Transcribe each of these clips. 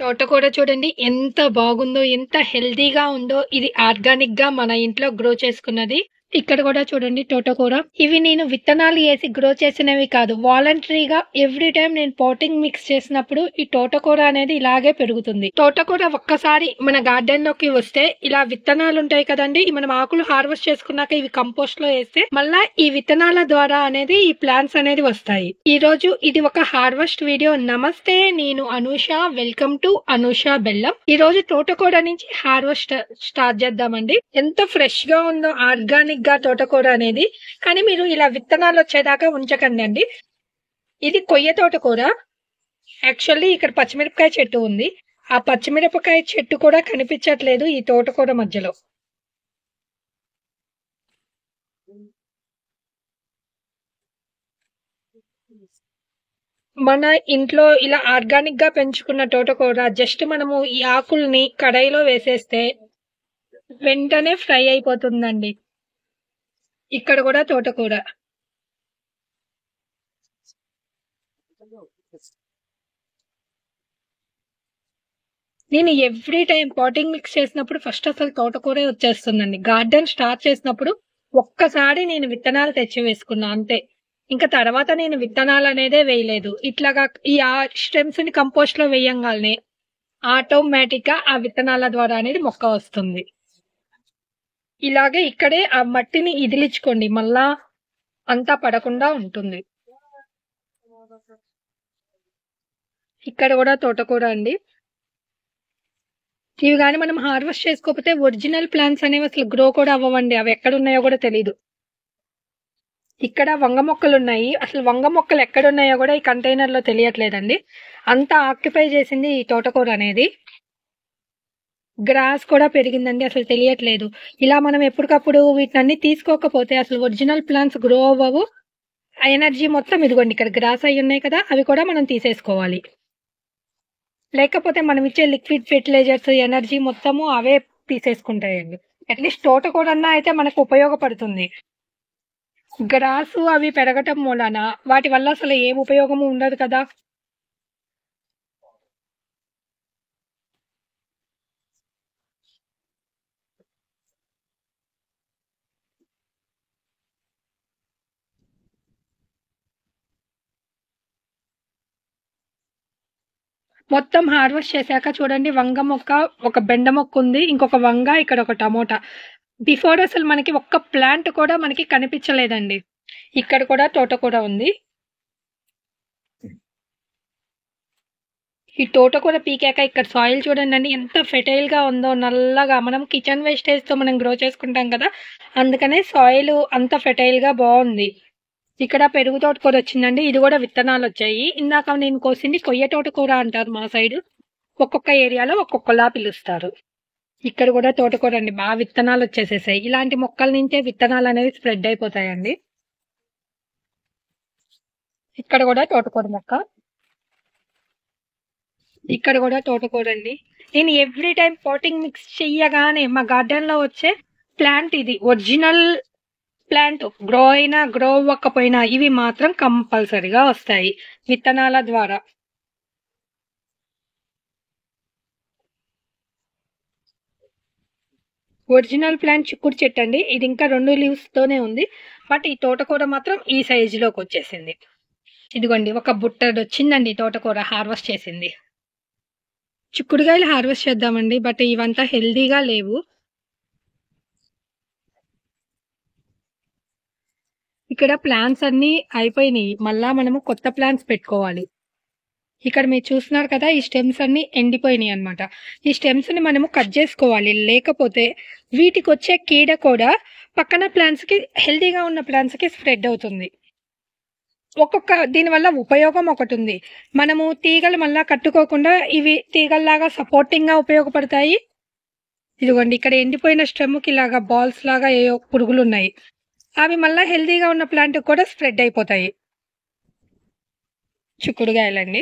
తోటకూర చూడండి ఎంత బాగుందో, ఎంత హెల్తీగా ఉందో. ఇది ఆర్గానిక్‌గా మన ఇంట్లో గ్రో చేసుకున్నది. ఇక్కడ కూడా చూడండి తోటకూర. ఇవి నేను విత్తనాలు ఏసి గ్రో చేసినవి కాదు. వాలంటరీగా ఎవ్రీ టైమ్ నేను పాటింగ్ మిక్స్ చేసినప్పుడు ఈ తోటకూర అనేది ఇలాగే పెరుగుతుంది. తోటకూర ఒక్కసారి మన గార్డెన్‌లోకి వస్తే ఇలా విత్తనాలుంటాయి కదండీ! మనం ఆకులు హార్వెస్ట్ చేసుకున్నాక ఇవి కంపోస్ట్‌లో ఏస్తే మళ్ళా ఈ విత్తనాల ద్వారా అనేది ఈ ప్లాంట్స్ అనేది వస్తాయి. ఈరోజు ఇది ఒక హార్వెస్ట్ వీడియో. నమస్తే, నేను అనూష. వెల్కమ్ టు అనూష బెల్లం. ఈరోజు తోటకూర నుంచి హార్వెస్ట్ స్టార్ట్ చేద్దామండి. ఎంత ఫ్రెష్ గా ఉందో ఆర్గానిక్ గా తోటకూర అనేది. కానీ మీరు ఇలా విత్తనాలు వచ్చేదాకా ఉంచకండి అండి. ఇది కొయ్య తోటకూర. యాక్చువల్లీ ఇక్కడ పచ్చిమిరపకాయ చెట్టు ఉంది. ఆ పచ్చిమిరపకాయ చెట్టు కూడా కనిపించట్లేదు ఈ తోటకూర మధ్యలో. మన ఇంట్లో ఇలా ఆర్గానిక్ గా పెంచుకున్న తోటకూర జస్ట్ మనము ఈ ఆకుల్ని కడాయిలో వేసేస్తే వెంటనే ఫ్రై అయిపోతుందండి. ఇక్కడ కూడా తోటకూర. నేను ఎవ్రీ టైం పాటింగ్ మిక్స్ చేసినప్పుడు ఫస్ట్ అసలు తోటకూరే వచ్చేస్తుందండి. గార్డెన్ స్టార్ట్ చేసినప్పుడు ఒక్కసారి నేను విత్తనాలు తెచ్చి వేసుకున్నా అంతే. ఇంకా తర్వాత నేను విత్తనాలు అనేదే వేయలేదు. ఇట్లాగా ఈ స్టెమ్స్ ని కంపోస్ట్ లో వేయంగానే ఆటోమేటిక్ గా ఆ విత్తనాల ద్వారా అనేది మొక్క వస్తుంది. ఇలాగే ఇక్కడే ఆ మట్టిని ఇదిలించుకోండి, మళ్ళా అంతా పడకుండా ఉంటుంది. ఇక్కడ కూడా తోటకూర అండి. ఇవి కానీ మనం హార్వెస్ట్ చేసుకోకపోతే ఒరిజినల్ ప్లాంట్స్ అనేవి అసలు గ్రో కూడా అవ్వవండి. అవి ఎక్కడ ఉన్నాయో కూడా తెలియదు. ఇక్కడ వంగ మొక్కలు ఉన్నాయి. అసలు వంగ మొక్కలు ఎక్కడ ఉన్నాయో కూడా ఈ కంటైనర్ లో తెలియట్లేదండి. అంతా ఆక్యుపై చేసింది ఈ తోటకూర అనేది. గ్రాస్ కూడా పెరిగిందండి, అసలు తెలియట్లేదు. ఇలా మనం ఎప్పటికప్పుడు వీటిని తీసుకోకపోతే అసలు ఒరిజినల్ ప్లాంట్స్ గ్రో అవ్వవు. ఆ ఎనర్జీ మొత్తం ఇదిగోండి ఇక్కడ గ్రాస్ అయి ఉన్నాయి కదా, అవి కూడా మనం తీసేసుకోవాలి. లేకపోతే మనం ఇచ్చే లిక్విడ్ ఫెర్టిలైజర్స్ ఎనర్జీ మొత్తము అవే తీసేసుకుంటాయండి. అట్లీస్ట్ తోటకూర అయితే మనకు ఉపయోగపడుతుంది. గ్రాసు అవి పెరగటం మూలాన వాటి వల్ల అసలు ఏం ఉపయోగము ఉండదు కదా. మొత్తం హార్వెస్ట్ చేశాక చూడండి, వంగ మొక్క, ఒక బెండ మొక్క ఉంది, ఇంకొక వంగ, ఇక్కడ ఒక టమోటా. బిఫోర్ అసలు మనకి ఒక్క ప్లాంట్ కూడా మనకి కనిపించలేదండి. ఇక్కడ కూడా తోటకూర ఉంది. ఈ తోటకూర పీకాక ఇక్కడ సాయిల్ చూడండి ఎంత ఫెర్టైల్ గా ఉందో, నల్లగా. మనం కిచెన్ వేస్టేజ్ తో మనం గ్రో చేసుకుంటాం కదా, అందుకనే సాయిల్ అంత ఫెర్టైల్ గా బాగుంది. ఇక్కడ పెరుగు తోటకూర వచ్చిందండి. ఇది కూడా విత్తనాలు వచ్చాయి. ఇందాక నేను కోసింది కొయ్య తోటకూర అంటారు మా సైడ్. ఒక్కొక్క ఏరియాలో ఒక్కొక్కలా పిలుస్తారు. ఇక్కడ కూడా తోటకూర అండి, బాగా విత్తనాలు వచ్చేసేసాయి. ఇలాంటి మొక్కల నుంచే విత్తనాలు అనేవి స్ప్రెడ్ అయిపోతాయండి. ఇక్కడ కూడా తోటకూర మొక్క. ఇక్కడ కూడా తోటకూర అండి. నేను ఎవ్రీ టైం పాటింగ్ మిక్స్ చెయ్యగానే మా గార్డెన్ లో వచ్చే ప్లాంట్ ఇది. ఒరిజినల్ ప్లాంట్ గ్రో అయినా గ్రో అవ్వకపోయినా ఇవి మాత్రం కంపల్సరిగా వస్తాయి విత్తనాల ద్వారా. ఒరిజినల్ ప్లాంట్ చిక్కుడు చెట్టు అండి. ఇది ఇంకా 2 లీవ్స్ తోనే ఉంది. బట్ ఈ తోటకూర మాత్రం ఈ సైజు లోకి వచ్చేసింది. ఇదిగోండి ఒక బుట్టడు వచ్చిందండి తోటకూర హార్వెస్ట్ చేసింది. చిక్కుడుకాయలు హార్వెస్ట్ చేద్దామండి, బట్ ఇవంతా హెల్దీగా లేవు. ఇక్కడ ప్లాంట్స్ అన్ని అయిపోయినాయి, మళ్ళా మనము కొత్త ప్లాంట్స్ పెట్టుకోవాలి. ఇక్కడ మీరు చూస్తున్నారు కదా, ఈ స్టెమ్స్ అన్ని ఎండిపోయినాయి అనమాట. ఈ స్టెమ్స్ ని మనము కట్ చేసుకోవాలి, లేకపోతే వీటికి వచ్చే కీడ కూడా పక్కన ప్లాంట్స్ కి, హెల్దీగా ఉన్న ప్లాంట్స్ కి స్ప్రెడ్ అవుతుంది. దీనివల్ల ఉపయోగం ఒకటి ఉంది. మనము తీగలు మళ్ళా కట్టుకోకుండా ఇవి తీగల్లాగా సపోర్టింగ్ గా ఉపయోగపడతాయి. ఇదిగోండి ఇక్కడ ఎండిపోయిన స్టెమ్ కి ఇలాగా బాల్స్ లాగా ఏవో పురుగులు ఉన్నాయి. అవి మళ్ళా హెల్దీగా ఉన్న ప్లాంట్ కూడా స్ప్రెడ్ అయిపోతాయి. చిక్కుడుగాయలండి.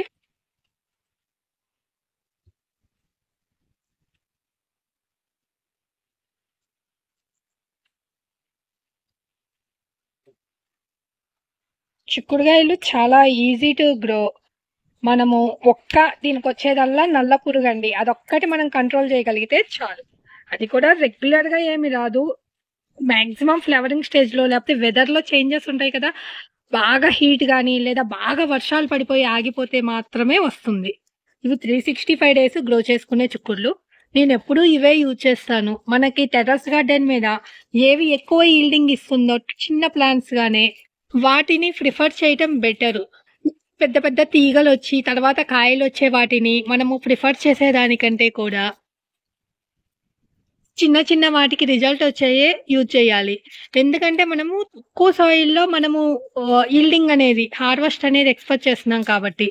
చిక్కుడుగాయలు చాలా ఈజీ టు గ్రో. మనము దీనికి వచ్చేదల్లా నల్ల పురుగు అండి. అదొక్కటి మనం కంట్రోల్ చేయగలిగితే చాలు. అది కూడా రెగ్యులర్ గా ఏమి రాదు. మాక్సిమం ఫ్లవరింగ్ స్టేజ్ లో, లేకపోతే వెదర్ లో చేంజెస్ ఉంటాయి కదా, బాగా హీట్ గానీ లేదా బాగా వర్షాలు పడిపోయి ఆగిపోతే మాత్రమే వస్తుంది. ఇవి 365 డేస్ గ్రో చేసుకునే చిక్కుళ్ళు. నేను ఎప్పుడూ ఇవే యూజ్ చేస్తాను. మనకి టెర్రస్ గార్డెన్ మీద ఏవి ఎక్కువ ఈల్డింగ్ ఇస్తుందో చిన్న ప్లాంట్స్ గానే వాటిని ప్రిఫర్ చేయటం బెటర్. పెద్ద పెద్ద తీగలు వచ్చి తర్వాత కాయలు వచ్చే వాటిని మనము ప్రిఫర్ చేసేదానికంటే కూడా చిన్న చిన్న వాటికి రిజల్ట్ వచ్చాయే యూజ్ చేయాలి. ఎందుకంటే మనము తక్కువ సాయిల్లో మనము ఈల్డింగ్ అనేది, హార్వెస్ట్ అనేది ఎక్స్పెక్ట్ చేస్తున్నాం కాబట్టి.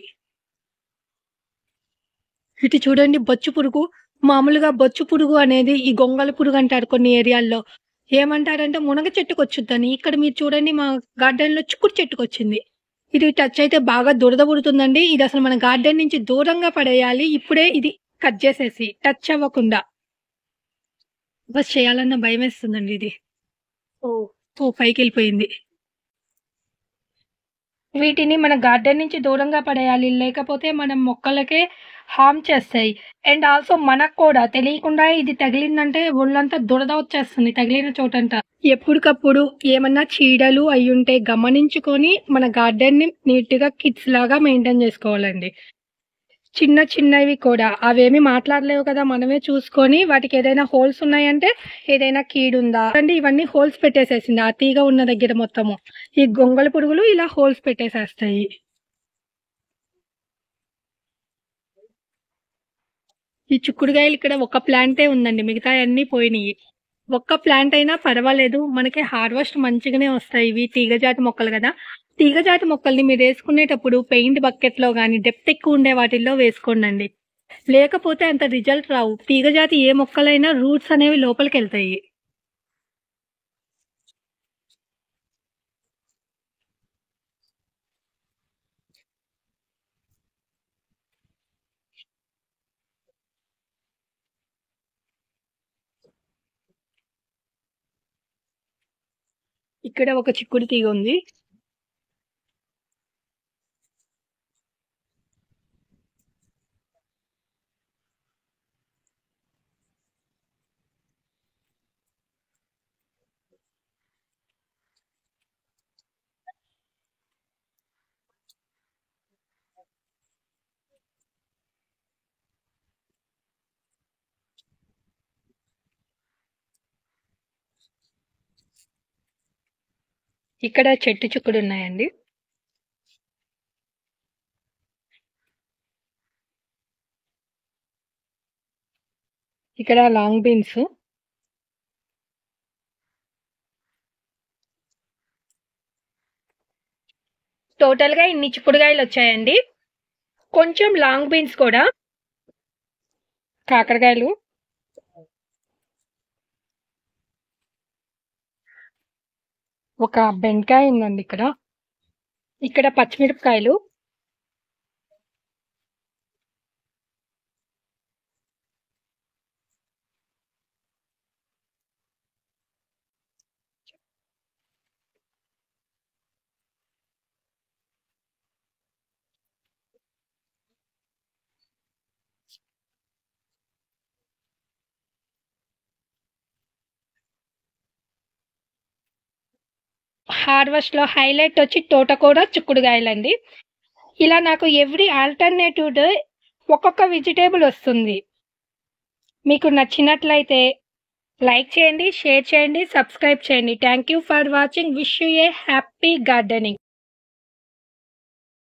ఇటు చూడండి బొచ్చు పురుగు. మామూలుగా బొచ్చు పురుగు అనేది ఈ గొంగళి పురుగు అంటారు కొన్ని ఏరియాల్లో. ఏమంటారంటే మునగ చెట్టుకు వచ్చుద్దని. ఇక్కడ మీరు చూడండి మా గార్డెన్ లో చిక్కుడు చెట్టుకు వచ్చింది. ఇది టచ్ అయితే బాగా దురద పుడుతుందండి. ఇది అసలు మన గార్డెన్ నుంచి దూరంగా పడేయాలి. ఇప్పుడే ఇది కట్ చేసేసి, టచ్ అవ్వకుండా. బస్ చేయాలన్న భయం వేస్తుందండి ఇది. ఓ పైకి వెళ్ళిపోయింది. వీటిని మన గార్డెన్ నుంచి దూరంగా పడేయాలి, లేకపోతే మనం మొక్కలకే హార్మ్ చేస్తాయి. అండ్ ఆల్సో మనకు కూడా తెలియకుండా ఇది తగిలిందంటే ఒళ్ళంతా దురద వచ్చేస్తుంది తగిలిన చోటంతా. ఎప్పటికప్పుడు ఏమన్నా చీడలు అయ్యుంటే గమనించుకొని మన గార్డెన్ ని నీట్ గా కిడ్స్ లాగా మెయింటైన్ చేసుకోవాలండి. చిన్న చిన్నవి కూడా అవేమి మాట్లాడలేవు కదా, మనమే చూసుకొని వాటికి ఏదైనా హోల్స్ ఉన్నాయంటే ఏదైనా కీడుందా అంటే ఇవన్నీ హోల్స్ పెట్టేసేసింది ఆ తీగ ఉన్న దగ్గర మొత్తము. ఈ గొంగళి పురుగులు ఇలా హోల్స్ పెట్టేసేస్తాయి. ఈ చిక్కుడుగాయలు ఇక్కడ ఒక ప్లాంటే ఉందండి, మిగతా అన్ని పోయినాయి. ఒక్క ప్లాంట్ అయినా పర్వాలేదు, మనకి హార్వెస్ట్ మంచిగానే వస్తాయి. ఇవి తీగజాతి మొక్కలు కదా. తీగజాతి మొక్కల్ని మీరు వేసుకునేటప్పుడు పెయింట్ బకెట్ లో కానీ డెప్త్ ఎక్కువ ఉండే వాటిల్లో వేసుకోండి. లేకపోతే అంత రిజల్ట్ రావు. తీగజాతి ఏ మొక్కలైనా రూట్స్ అనేవి లోపలికి వెళ్తాయి. ఇక్కడ ఒక చిక్కుడు తీగ ఉంది. ఇక్కడ చెట్టు చిక్కుడు ఉన్నాయండి. ఇక్కడ లాంగ్ బీన్స్. టోటల్ గా ఇన్ని చిక్కుడుగాయలు వచ్చాయండి. కొంచెం లాంగ్ బీన్స్ కూడా, కాకరకాయలు, ఒక బెండకాయ ఉందండి. ఇక్కడ పచ్చిమిరపకాయలు, హార్వెస్ట్ లో హైలైట్ వచ్చి తోటకూర, చిక్కుడుగాయలండి. ఇలా నాకు ఎవ్రీ ఆల్టర్నేటివ్ డే ఒక్కొక్క వెజిటేబుల్ వస్తుంది. మీకు నచ్చినట్లయితే లైక్ చేయండి, షేర్ చేయండి, సబ్స్క్రైబ్ చేయండి. Thank you for watching. Wish you A happy gardening.